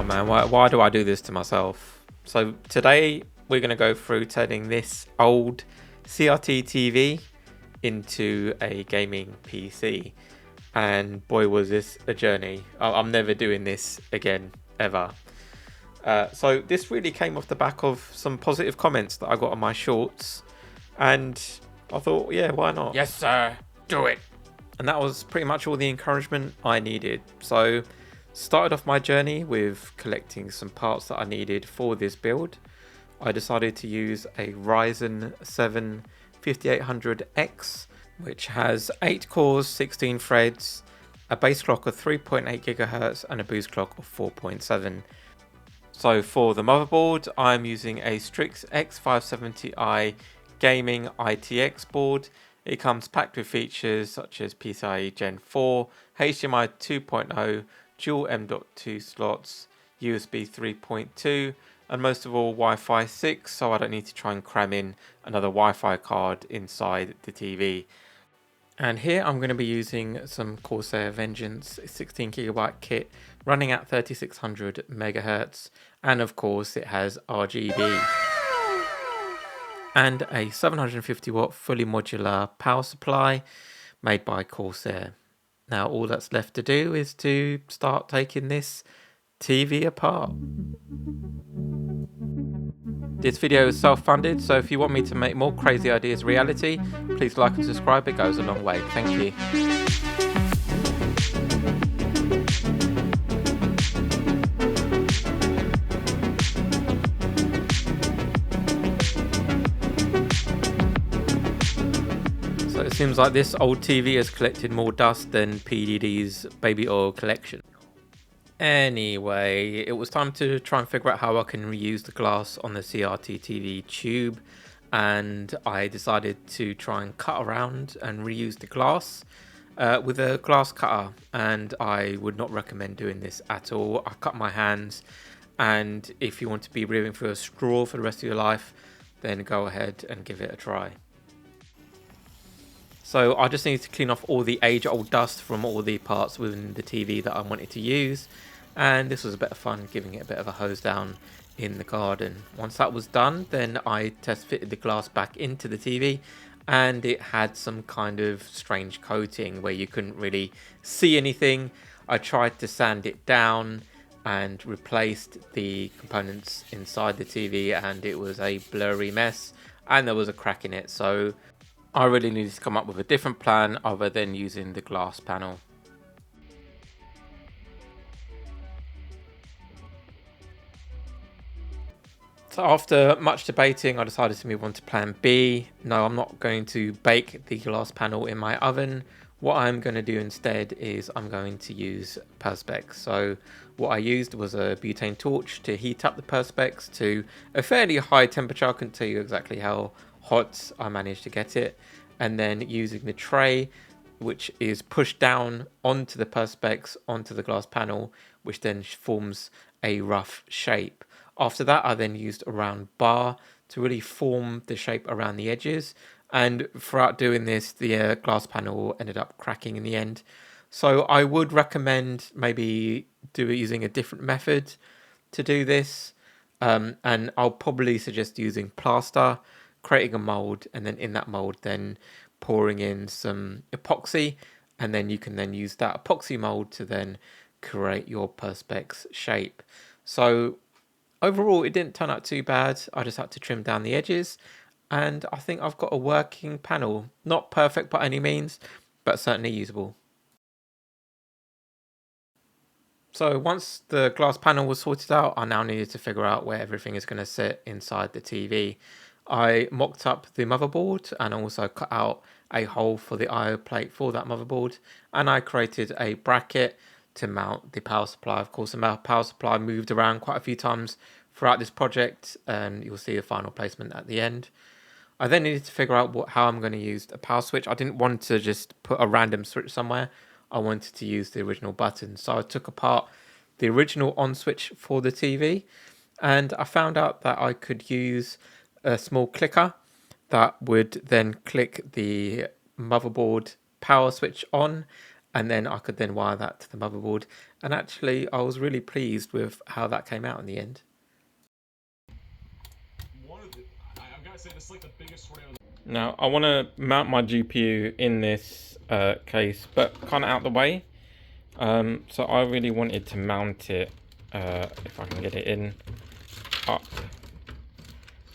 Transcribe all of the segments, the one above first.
man, why do I do this to myself? So today we're going to go through turning this old CRT TV into a gaming PC, and boy was this a journey. I'm never doing this again ever. So this really came off the back of some positive comments that I got on my shorts, and I thought, yeah, why not? Yes sir, do it. And that was pretty much all the encouragement I needed. So started off my journey with collecting some parts that I needed for this build. I decided to use a Ryzen 7 5800X, which has 8 cores, 16 threads, a base clock of 3.8 GHz and a boost clock of 4.7. So for the motherboard, I'm using a Strix X570i gaming ITX board. It comes packed with features such as PCIe Gen 4, HDMI 2.0, dual M.2 slots, USB 3.2, and most of all Wi-Fi 6, so I don't need to try and cram in another Wi-Fi card inside the TV. And here I'm going to be using some Corsair Vengeance 16GB kit running at 3600 MHz, and of course it has RGB. And a 750 watt fully modular power supply made by Corsair. Now all that's left to do is to start taking this TV apart. This video is self-funded, so if you want me to make more crazy ideas reality, please like and subscribe, it goes a long way. Thank you. So it seems like this old TV has collected more dust than PDD's baby oil collection. Anyway, it was time to try and figure out how I can reuse the glass on the CRT TV tube, and I decided to try and cut around and reuse the glass with a glass cutter, and I would not recommend doing this at all. I cut my hands, and if you want to be breathing through a straw for the rest of your life, then go ahead and give it a try. So I just needed to clean off all the age-old dust from all the parts within the TV that I wanted to use. And this was a bit of fun, giving it a bit of a hose down in the garden. Once that was done, then I test fitted the glass back into the TV, and it had some kind of strange coating where you couldn't really see anything. I tried to sand it down and replaced the components inside the TV, and it was a blurry mess, and there was a crack in it. So I really needed to come up with a different plan other than using the glass panel. So after much debating, I decided to move on to plan B. No, I'm not going to bake the glass panel in my oven. What I'm going to do instead is I'm going to use Perspex. So what I used was a butane torch to heat up the Perspex to a fairly high temperature. I couldn't tell you exactly how hot I managed to get it, and then using the tray, which is pushed down onto the Perspex onto the glass panel, which then forms a rough shape. After that, I then used a round bar to really form the shape around the edges, and throughout doing this, the glass panel ended up cracking in the end. So I would recommend maybe using a different method to do this, and I'll probably suggest using plaster, creating a mold, and then in that mold then pouring in some epoxy, and then you can then use that epoxy mold to then create your Perspex shape. So overall it didn't turn out too bad. I just had to trim down the edges, and I think I've got a working panel. Not perfect by any means, but certainly usable. So once the glass panel was sorted out, I now needed to figure out where everything is going to sit inside the TV. I mocked up the motherboard and also cut out a hole for the I/O plate for that motherboard, and I created a bracket to mount the power supply. Of course, the power supply moved around quite a few times throughout this project, and you'll see the final placement at the end. I then needed to figure out how I'm going to use a power switch. I didn't want to just put a random switch somewhere. I wanted to use the original button. So I took apart the original on switch for the TV, and I found out that I could use a small clicker that would then click the motherboard power switch on, and then I could then wire that to the motherboard. And actually, I was really pleased with how that came out in the end. Now, I want to mount my GPU in this case, but kind of out the way. So I really wanted to mount it, if I can get it in, up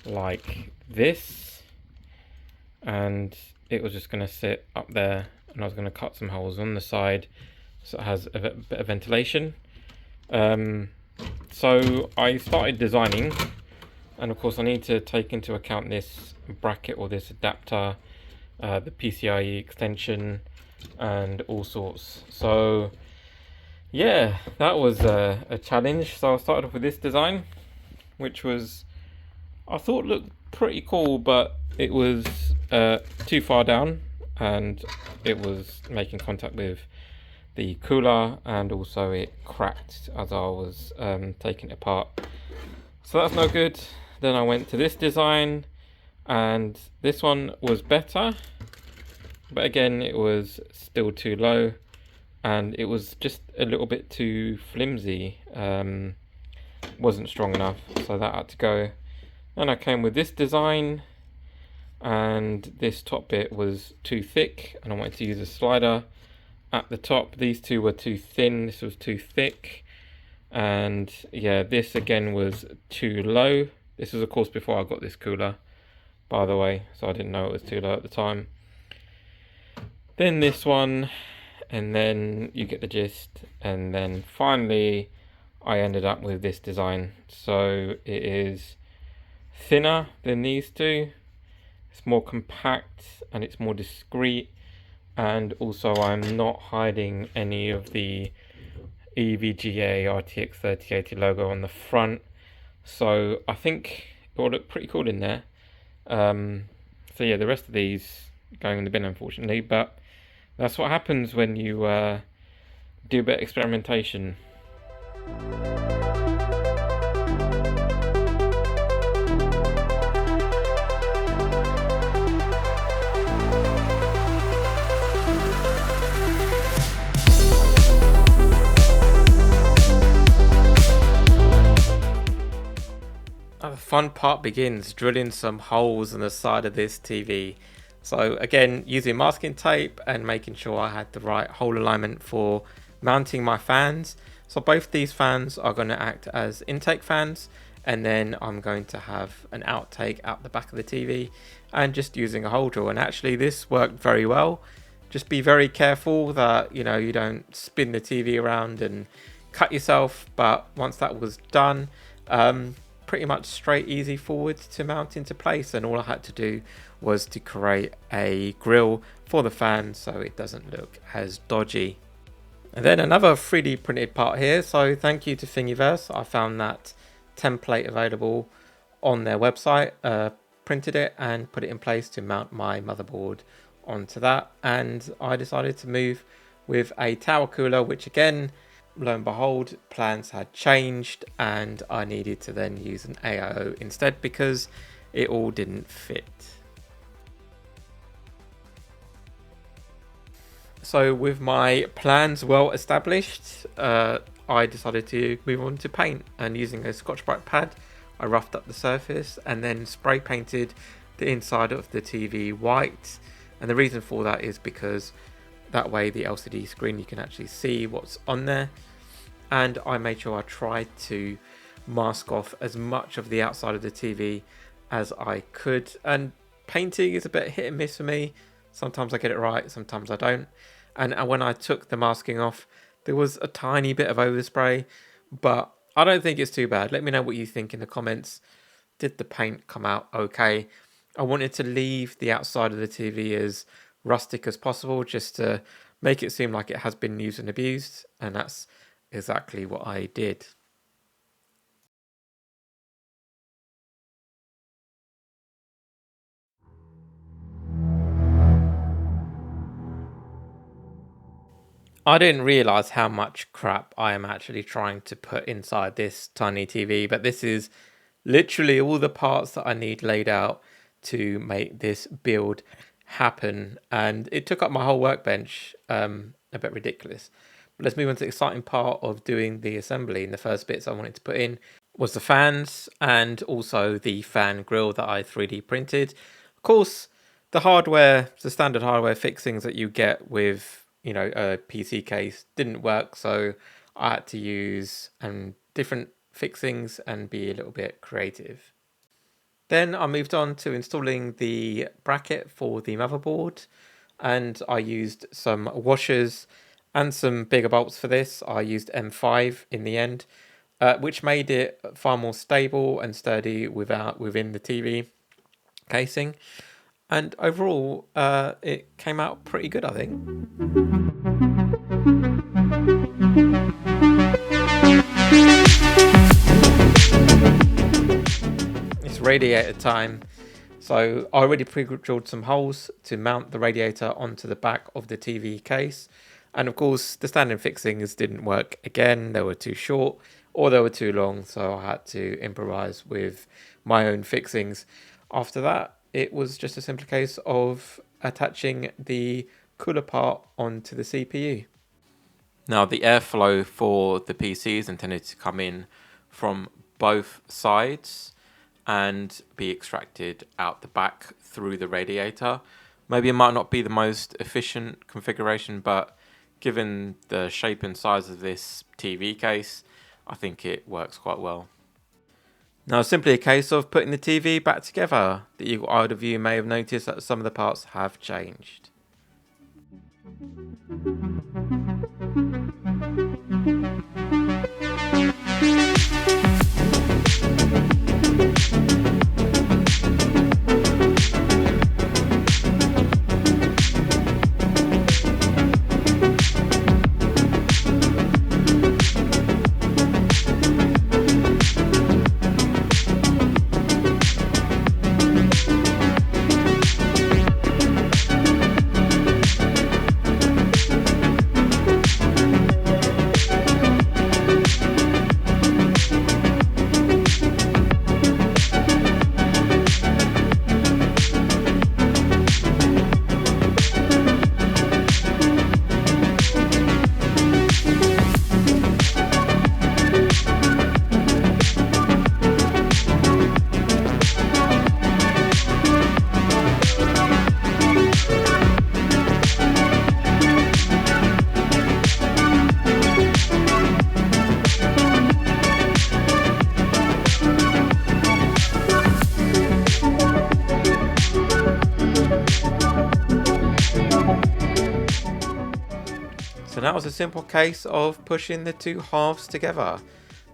like this. And it was just going to sit up there, and I was going to cut some holes on the side so it has a bit of ventilation. So I started designing, and of course I need to take into account this bracket or this adapter, the PCIe extension, and all sorts. So yeah, that was a challenge. So I started off with this design, which was, I thought, looked pretty cool, but it was too far down, and it was making contact with the cooler, and also it cracked as I was taking it apart. So that's no good. Then I went to this design, and this one was better, but again it was still too low, and it was just a little bit too flimsy. Wasn't strong enough, so that had to go. And I came with this design, and this top bit was too thick, and I wanted to use a slider at the top. These two were too thin, this was too thick, and yeah, this again was too low. This was of course before I got this cooler, by the way, so I didn't know it was too low at the time. Then this one, and then you get the gist. And then finally I ended up with this design. So it is thinner than these two, it's more compact, and it's more discreet, and also I'm not hiding any of the EVGA RTX 3080 logo on the front, so I think it will look pretty cool in there. So yeah, the rest of these going in the bin, unfortunately, but that's what happens when you do a bit of experimentation. The fun part begins, drilling some holes in the side of this TV. So again, using masking tape and making sure I had the right hole alignment for mounting my fans. So both these fans are going to act as intake fans, and then I'm going to have an outtake out the back of the TV, and just using a hole drill. And actually this worked very well. Just be very careful that you don't spin the TV around and cut yourself. But once that was done, pretty much straight, easy forward to mount into place, and all I had to do was to create a grill for the fan so it doesn't look as dodgy. And then another 3D printed part here, so thank you to Thingiverse. I found that template available on their website, printed it and put it in place to mount my motherboard onto that, and I decided to move with a tower cooler, which again, lo and behold, plans had changed, and I needed to then use an AIO instead because it all didn't fit. So with my plans well established, I decided to move on to paint, and using a Scotch-Brite pad, I roughed up the surface and then spray painted the inside of the TV white. And the reason for that is because that way the LCD screen, you can actually see what's on there. And I made sure I tried to mask off as much of the outside of the TV as I could. And painting is a bit hit and miss for me. Sometimes I get it right, sometimes I don't. And when I took the masking off, there was a tiny bit of overspray, but I don't think it's too bad. Let me know what you think in the comments. Did the paint come out okay? I wanted to leave the outside of the TV as rustic as possible, just to make it seem like it has been used and abused, and that's exactly what I did. I didn't realize how much crap I am actually trying to put inside this tiny TV, but this is literally all the parts that I need laid out to make this build happen, and it took up my whole workbench. a bit ridiculous. But let's move on to the exciting part of doing the assembly. And the first bits I wanted to put in was the fans and also the fan grill that I 3D printed. Of course, the hardware, the standard hardware fixings that you get with, a PC case didn't work. So I had to use different fixings and be a little bit creative. Then I moved on to installing the bracket for the motherboard, and I used some washers and some bigger bolts for this. I used M5 in the end, which made it far more stable and sturdy within the TV casing. And overall, it came out pretty good, I think. It's radiator time. So I already pre-drilled some holes to mount the radiator onto the back of the TV case. And of course, the standard fixings didn't work again. They were too short or they were too long. So I had to improvise with my own fixings. After that, it was just a simple case of attaching the cooler part onto the CPU. Now, the airflow for the PC is intended to come in from both sides and be extracted out the back through the radiator. Maybe it might not be the most efficient configuration, but given the shape and size of this TV case, I think it works quite well. Now, it's simply a case of putting the TV back together. The eagle-eyed of you may have noticed that some of the parts have changed. So that was a simple case of pushing the two halves together.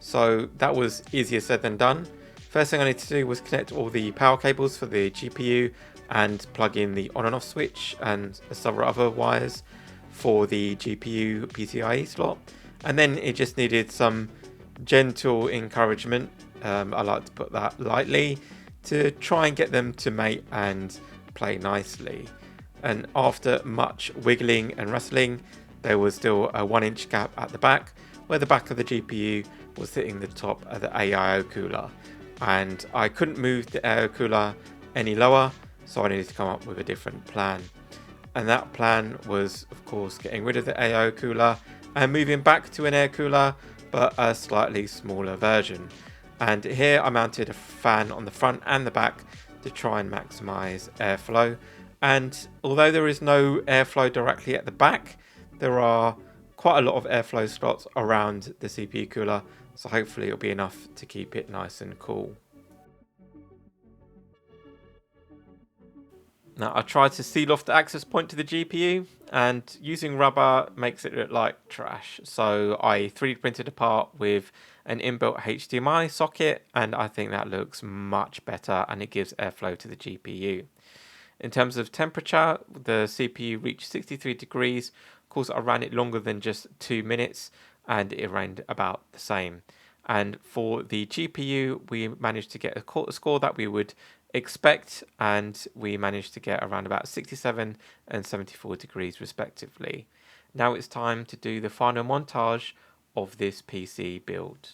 So that was easier said than done. First thing I needed to do was connect all the power cables for the GPU and plug in the on and off switch and several other wires for the GPU PCIe slot. And then it just needed some gentle encouragement, I like to put that lightly, to try and get them to mate and play nicely. And after much wiggling and wrestling, there was still a 1-inch gap at the back where the back of the GPU was hitting the top of the AIO cooler, and I couldn't move the AIO cooler any lower, so I needed to come up with a different plan. And that plan was, of course, getting rid of the AIO cooler and moving back to an air cooler, but a slightly smaller version. And here I mounted a fan on the front and the back to try and maximize airflow. And although there is no airflow directly at the back, there are quite a lot of airflow slots around the CPU cooler, so hopefully it'll be enough to keep it nice and cool. Now, I tried to seal off the access point to the GPU, and using rubber makes it look like trash. So I 3D printed a part with an inbuilt HDMI socket, and I think that looks much better and it gives airflow to the GPU. In terms of temperature, the CPU reached 63 degrees. Of course, I ran it longer than just 2 minutes and it remained about the same. And for the GPU, we managed to get a score that we would expect, and we managed to get around about 67 and 74 degrees respectively. Now it's time to do the final montage of this PC build.